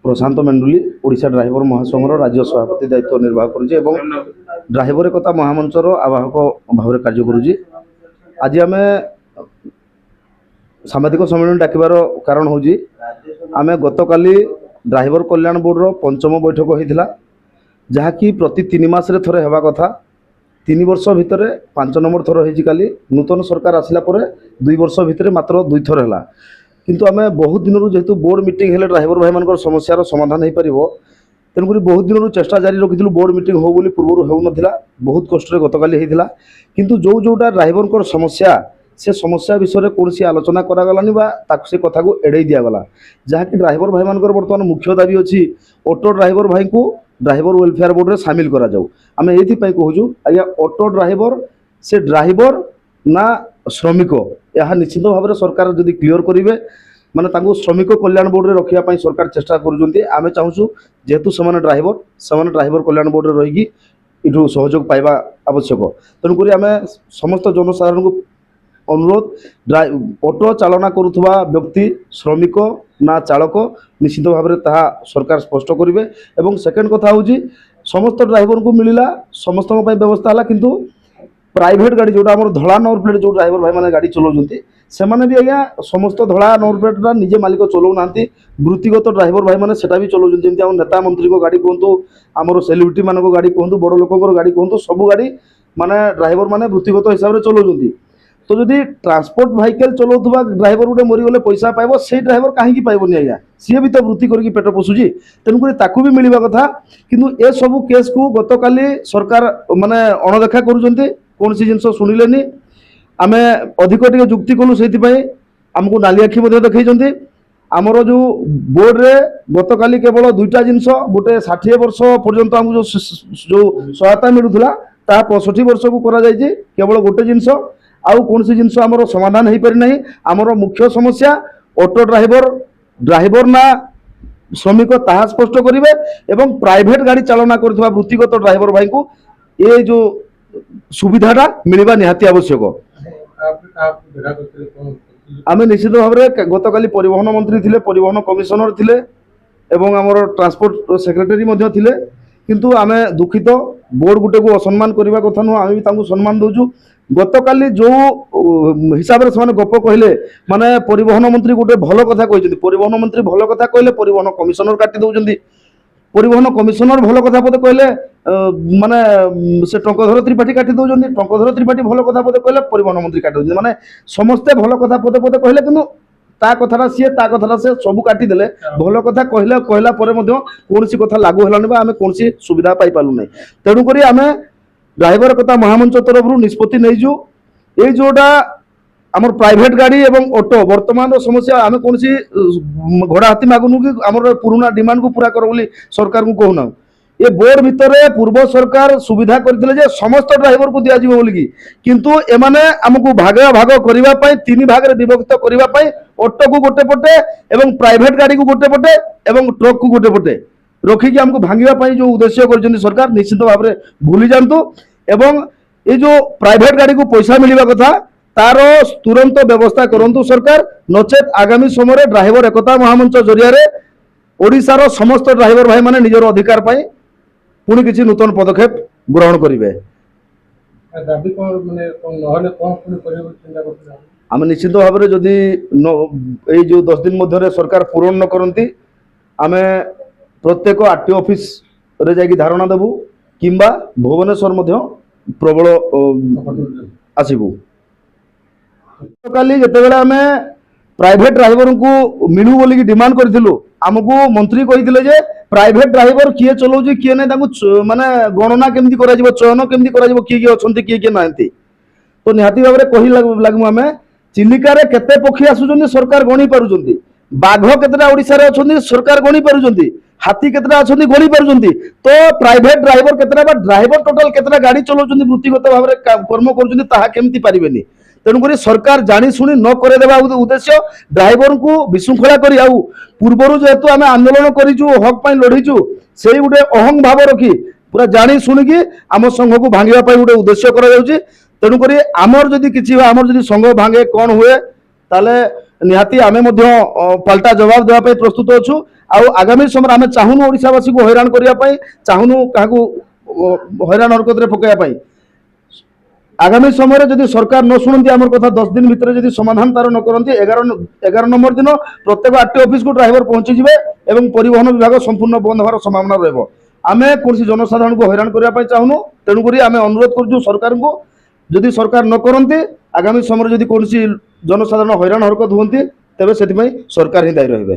प्रशांत मेंडुली Odisha driver महासंघर राज्य सभापति दायित्व निर्वाह करुचे एवं ड्राइवर एकता महामंचर आवाहक भाव में कार्य करुचे। आज आम सांबादिक सम्मेलन डाकिबार कारण हूँ आम गतकाली ड्राइवर कल्याण बोर्डर पंचम बैठक होता जहाँकि प्रति 3 मास रे थरे हेबा कथा 3 वर्ष भितर 5 नंबर थर होती काली नूतन सरकार आसला 2 वर्ष भितर मात्र 2 थर है किंतु आम बहुत दिन जेहेतु बोर्ड मीटिंग हेले ड्राइवर भाई मान समस्यार समाधान हो पार तेणुक बहुत दिन चेष्टा जारी रखी बोर्ड मीटिंग हो बोली पूर्व हो नाला बहुत कष्ट गतकाली होता किंतु जो जोटा ड्राइवर समस्या से समस्या विषय में कौन आलोचना करागलानी से कथा को एड़े दिगला जहाँकि ड्राइवर भाई मान बर्तमान मुख्य दाबी अच्छी ऑटो ड्राइवर भाई को ड्राइवर वेलफेयर बोर्ड में सामिल करा जाऊ। आम ये कहूँ आज्ञा ऑटो ड्राइवर से ड्राइवर ना श्रमिक यह निश्चित भाव में सरकार जदि क्लीयर करेंगे माने श्रमिक कल्याण बोर्ड में रखापी सरकार चेष्टा करें चाहूँ जेहेतु से ड्राइवर कल्याण बोर्ड में रहीकि यू सहयोग पाइबा आवश्यक तेणुक आम समस्त जनसाधारण को अनुरोध ऑटो चालना करुवा व्यक्ति श्रमिक ना चालक निश्चित भाव में ताहा सरकार स्पष्ट करेंगे। एवं सेकेंड कथा हूँ समस्त ड्राइवर को मिलला समस्त व्यवस्था है किंतु प्राइवेट गाड़ी जोटा आम धड़ा नंबर प्लेट जो ड्राइवर भाई मैंने गाड़ी चलाऊँ से भी आज्ञा समस्त धड़ा नंबर प्लेटा निजे मालिक चलाऊना वृत्तिगत ड्राइवर भाई मैंने भी चलाऊँ जमी नेता मंत्री को गाड़ी कहतु आमर सेलिब्रिटी मान गाड़ी कहतु बड़ लोक गाड़ी कहतु सब गाड़ी माने ड्राइवर मैंने वृत्तिगत हिसाब से चलाऊँ तो जदि ट्रांसपोर्ट व्हीकल चलाऊा ड्राइवर गोटे मरीगले पैसा पाइब से ड्राइवर कहीं पाइबनी आज्ञा सी भी तो वृत्ति करके पेट पोषुची तेणुक ताकू भी मिलवा कथा किंतु ए सबू केस को गतकाली सरकार माने अणदेखा करुँच कौन सी जिनस शुणिले आम अधिक टे जुक्ति कलु से आमको नाली आखि देखते आमर जो बोर्ड रे गतकाली केवल 2टा जिनस गोटे 60 वर्ष पर्यंत आमको जो सहायता मिलूला ता 65 वर्ष को करा जायछि केवल गोटे जिनस आउ कौन सी जिनस आमर समाधान हो पारि नहीं आमर मुख्य समस्या ऑटो ड्राइवर ना श्रमिक ताहा स्पष्ट करेंगे एवं प्राइवेट गाड़ी चालना करथुवा वृत्तिगत ड्राइवर भाई को ये जो सुविधाटा मिलवा निहाती आवश्यक। आम निश्चित भाव में गतकाली परिवहन मंत्री थिले परिवहन कमिशनर थिले एवं आमर ट्रांसपोर्ट सेक्रेटरी थिले किंतु आम दुखित बोर्ड गुटे को असम्मान करने कथा नुह आम भी सम्मान दौचु गतकाली जो हिसाब से गप कहले माने परिवहन मंत्री गोटे भल कथा कहते परिवहन मंत्री भल कथा कहले परिवहन कमिशनर काटी दौरान परिवहन कमिशनर भल कथा पदे कहले माने से टंकधर त्रिपाठी काटी दौरान टंकधर त्रिपाठी भल कथा पदे कहले परिवहन मंत्री काटी दौरान माने समस्ते भल कथा पदे पदे कहले किंतु ता कथा सी ता कथा से सब काटिदेले भल कथा कहला कौन सी कथा लागू है आम कौन सी सुविधा पाई पालू ना तेणुक आम ड्राइवर कथा महामंच तरफ निष्पत्ति नहींजु ये जोटा आमर प्राइवेट गाड़ी एवं ऑटो वर्तमान समस्या आम कौन सी घोड़ा हाथी मागुनु कि आमर पुराना डिमांड को पूरा कर बोली सरकार को कहूना ये बोर्ड भितर पूर्व सरकार सुविधा करथिले समस्त ड्राइवर को दिया बोलिकी किंतु एमाने आमको भाग भाग करने 3 भाग रे विभक्त करने ऑटो को गोटे पटे एवं प्राइवेट गाड़ी को गोटे पटे एवं ट्रक को गोटे पटे रखिकी आमको भांगिबा जो उद्देश्य कर सरकार निश्चित भाव में भूली जातु एवं ये जो प्राइवेट गाड़ी को पैसा मिलवा कथा तार तुरंत व्यवस्था करंतु सरकार नचेत आगामी समय ड्राइवर एकता महामंच जरिया ओडिशार समस्त ड्राइवर भाई माने निजर अधिकार पाई पुणी किसी नूतन पदक्षेप ग्रहण करेंगे। आम निश्चित भाव में जदि जो 10 दिन मध्य सरकार पूरण न करती आम प्रत्येक आरटीओ ऑफिस रे जाकि धारणा देबू किंबा भुवनेश्वर प्रबल आसबू काली जिते आम प्राइवेट ड्राइवर को मिलू बोलिकी डिमांड करूँ आमको मंत्री कही प्राइवेट ड्राइवर किए चलाऊँ किए ना माने गणना केमती चयन केमती किए किए अच्छा किए किए ना तो निहाती भाव में कही लगू आम चिलिकार केते पक्षी आसुचंदी सरकार गणी पारुचंदी बाघ केतेटा ओडिशा रे अछंदी सरकार गणी पारुचंदी हाथी केतेटा अछंदी गणी पारुचंदी तो प्राइवेट ड्राइवर केतेटा ड्राइवर टोटल केतेटा गाड़ी चलाउचंदी वृत्तिगत भाव में कर्म करूचंदी ताहा केमती पारिबेनी तेणुक सरकार जानी शुणी न करदेवा उद्देश्य ड्राइवर को विशृंखला करी आउ पूर्वर जेहेतु आम आंदोलन करूँ हक लड़ीचु से गोटे अहंग भाव रखी पूरा जानी शुणिकी आम संघ को भांगा गोटे उद्देश्य तेणुक आमर जदि किसी आमर जदि संघ भांगे कौन हुए ताले निहाती आमे मध्य पाल्टा जवाब देवा पई प्रस्तुत अछु। आउ आगामी समय आमे चाहुनु ओडिसावासी को हैरान करिया पई, चाहुनु काहू हैरान हरकत रे पकाया पई। आगामी समय जदि सरकार न शुणती आम कथा 10 दिन भितर जदि समाधान तार न करती 11 नंबर दिन प्रत्येक आरटीओ ऑफिस को ड्राइवर पहुंची जिवे एवं परिवहन विभाग संपूर्ण बंद होवार संभावना रहबो। आमे कोनसी जनसाधारण को हैरान करिया पई चाहुनु, तेणु करी आमे अनुरोध करजु सरकार को, जदि सरकार न करती आगामी समय जदि कोनसी जनसाधारण हैरान हरकत होती तेबे सेति पई सरकार ही दायी रहिबे।